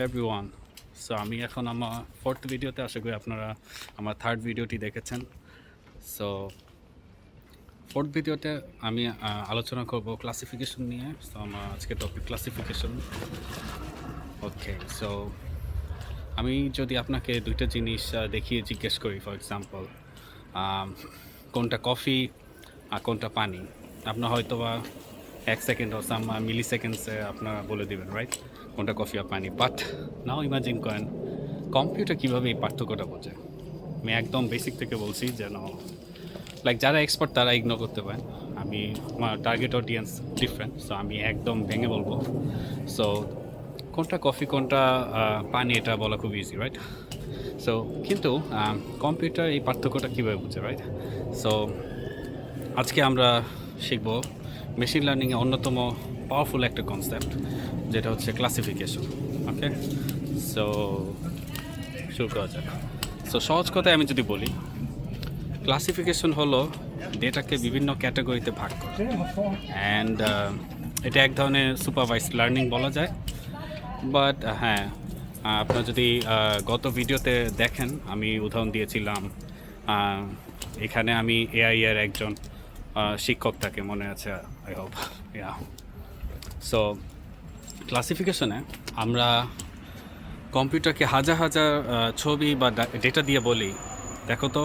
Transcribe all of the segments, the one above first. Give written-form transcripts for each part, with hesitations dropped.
Everyone. So আমি এখন আমার ফোর্থ ভিডিওতে, আশা করি আপনারা আমার থার্ড ভিডিওটি দেখেছেন। সো ফোর্থ ভিডিওতে আমি আলোচনা করব ক্লাসিফিকেশন নিয়ে। সো আমার আজকে টপিক ক্লাসিফিকেশন। ওকে, সো আমি যদি আপনাকে দুইটা জিনিস দেখিয়ে জিজ্ঞেস করি, ফর এক্সাম্পল কোনটা কফি আর কোনটা পানি, আপনার হয়তো বা 1 সেকেন্ড ও সাম মিলি সেকেন্ডসে আপনারা বলে দেবেন, রাইট, কোনটা কফি আর পানি। বাট নাও ইমাজিন করেন কম্পিউটার কীভাবে এই পার্থক্যটা বোঝে। আমি একদম বেসিক থেকে বলছি, যেন লাইক যারা এক্সপার্ট তারা ইগনোর করতে পারেন। আমি আমার টার্গেট অডিয়েন্স ডিফারেন্ট, সো আমি একদম ভেঙে বলবো। সো কোনটা কফি কোনটা পানি, এটা বলা খুব ইজি, রাইট। সো কিন্তু কম্পিউটার এই পার্থক্যটা কীভাবে বুঝে, রাইট। সো আজকে আমরা শিখব মেশিন লার্নিংয়ে অন্যতম পাওয়ারফুল একটা কনসেপ্ট, যেটা হচ্ছে ক্লাসিফিকেশন। ওকে, সো শুরু করা যাক। সো সহজ কথায় আমি যদি বলি, ক্লাসিফিকেশন হলো ডেটাকে বিভিন্ন ক্যাটাগরিতে ভাগ করা, অ্যান্ড এটা এক ধরনের সুপারভাইজড লার্নিং বলা যায়। বাট হ্যাঁ, আপনারা যদি গত ভিডিওতে দেখেন, আমি উদাহরণ দিয়েছিলাম, এখানে আমি এআই এর একজন শিক্ষক থাকে, মনে আছে আই হোপ। ইয়া, সো ক্লাসিফিকেশনে আমরা কম্পিউটারকে হাজার হাজার ছবি বা ডেটা দিয়ে বলি, দেখো তো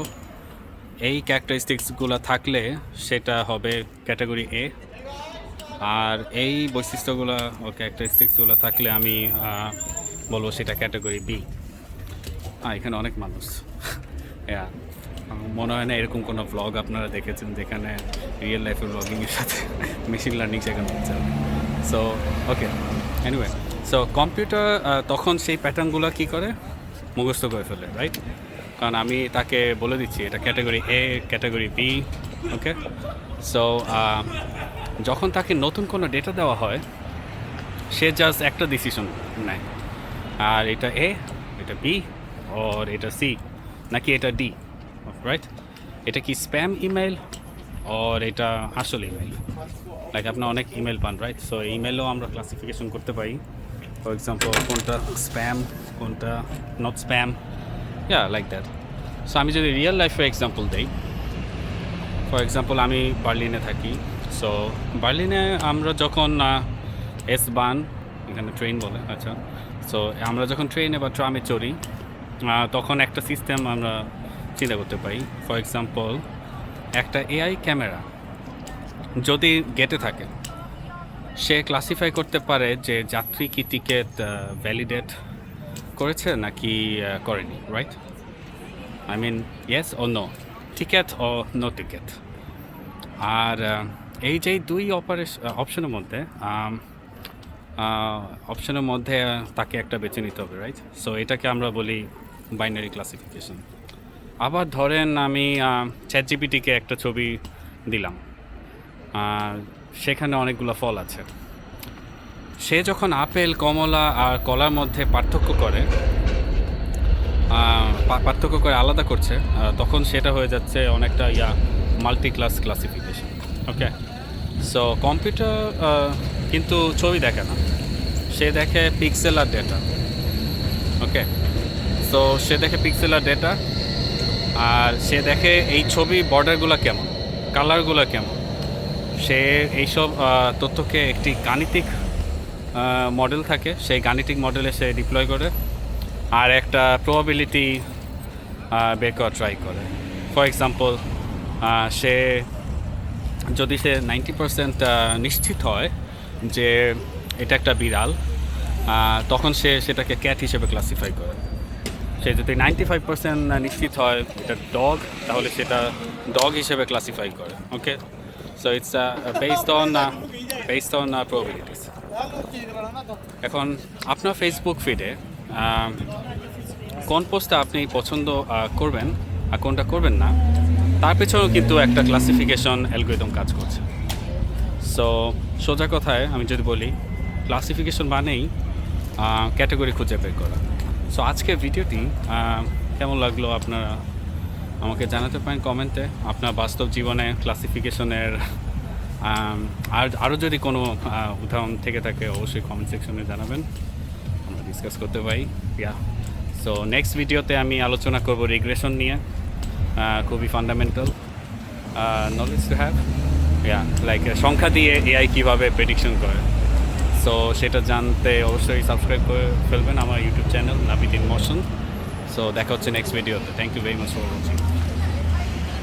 এই ক্যারেক্টারিস্টিক্সগুলো থাকলে সেটা হবে ক্যাটাগরি এ, আর এই বৈশিষ্ট্যগুলো ও ক্যারেক্টারিস্টিক্সগুলো থাকলে আমি বলবো সেটা ক্যাটাগরি বি। এখানে অনেক মানুষ মনে হয় না এরকম কোনো ভ্লগ আপনারা দেখেছেন যেখানে রিয়েল লাইফের ভ্লগিংয়ের সাথে মেশিন লার্নিং শেখানো হচ্ছে। So okay, anyway, so computer তখন সেই প্যাটার্নগুলো কী করে, মুখস্থ করে ফেলে, রাইট। কারণ আমি তাকে বলে দিচ্ছি এটা category A, category B. Okay, so যখন তাকে নতুন কোনো ডেটা দেওয়া হয়, সে জাস্ট একটা ডিসিশন নেয়, আর এটা এ, এটা বি, আর এটা সি, নাকি এটা ডি, রাইট। এটা কি স্প্যাম ইমেল আর এটা আসল ইমেল। লাইক আপনার অনেক ইমেল পান, রাইট। সো ইমেলও আমরা ক্লাসিফিকেশন করতে পারি, ফর এক্সাম্পল কোনটা স্প্যাম, কোনটা not spam, yeah, like that. So আমি যদি রিয়েল লাইফের এক্সাম্পল দিই, ফর এক্সাম্পল আমি বার্লিনে থাকি। সো বার্লিনে আমরা যখন এস বান, এখানে ট্রেন বলে, আচ্ছা। সো আমরা যখন ট্রেনে বা ট্রামে চড়ি, তখন একটা সিস্টেম আমরা চিন্তা করতে পারি। ফর এক্সাম্পল একটা এআই ক্যামেরা যদি গেটে থাকে, সে ক্লাসিফাই করতে পারে যে যাত্রী কি টিকিট ভ্যালিডেট করেছে নাকি করেনি, রাইট। আই মিন ইয়েস ও নো, টিকেট ও নো টিকেট। আর এই যে দুই অপশনের মধ্যে তাকে একটা বেছে নিতে হবে, রাইট। সো এটাকে আমরা বলি বাইনারি ক্লাসিফিকেশন। আবার ধরেন আমি চ্যাটজিপিটিকে একটা ছবি দিলাম, সেখানে অনেকগুলো ফল আছে, সে যখন আপেল, কমলা আর কলার মধ্যে পার্থক্য করে আলাদা করছে, তখন সেটা হয়ে যাচ্ছে অনেকটা মাল্টি ক্লাস ক্লাসিফিকেশন। ওকে, সো কম্পিউটার কিন্তু ছবি দেখে না, সে দেখে পিক্সেল আর ডেটা। ওকে, সো সে দেখে পিক্সেল আর ডেটা, আর সে দেখে এই ছবি বর্ডারগুলো কেমন, কালারগুলো কেমন। সে এইসব তথ্যকে একটি গাণিতিক মডেল থাকে, সেই গাণিতিক মডেলে সে ডিপ্লয় করে আর একটা প্রবাবিলিটি বের করা ট্রাই করে। ফর এক্সাম্পল সে যদি 90% নিশ্চিত হয় যে এটা একটা বিড়াল, তখন সে সেটাকে ক্যাট হিসেবে ক্লাসিফাই করে। সে যদি 95% নিশ্চিত হয় এটা ডগ, তাহলে সেটা ডগ হিসেবে ক্লাসিফাই করে। Okay, so it's based on probabilities. এখন আপনার ফেসবুক ফিডে কোন পোস্টটা আপনি পছন্দ করবেন আর কোনটা করবেন না, তার পেছনেও কিন্তু একটা ক্লাসিফিকেশন অ্যালগরিদম কাজ করছে। সো সোজা কথায় আমি যদি বলি, ক্লাসিফিকেশন মানেই ক্যাটাগরি খুঁজে বের করা। সো আজকের ভিডিওটি কেমন লাগলো আপনারা আমাকে জানাতে পারেন কমেন্টে। আপনার বাস্তব জীবনে ক্লাসিফিকেশনের আরও যদি কোনো উদাহরণ থেকে থাকে, অবশ্যই কমেন্ট সেকশনে জানাবেন। আমরা ডিসকাস করতে পারি। ইয়া, সো নেক্সট ভিডিওতে আমি আলোচনা করব রিগ্রেশন নিয়ে, খুবই fundamental knowledge to have. Yeah, like সংখ্যা দিয়ে এআই কীভাবে প্রেডিকশন করে। সো সেটা জানতে অবশ্যই সাবস্ক্রাইব করে ফেলবেন আমার YouTube channel Nabid in motion. So দেখা হচ্ছে নেক্সট ভিডিওতে। Thank you very much for watching.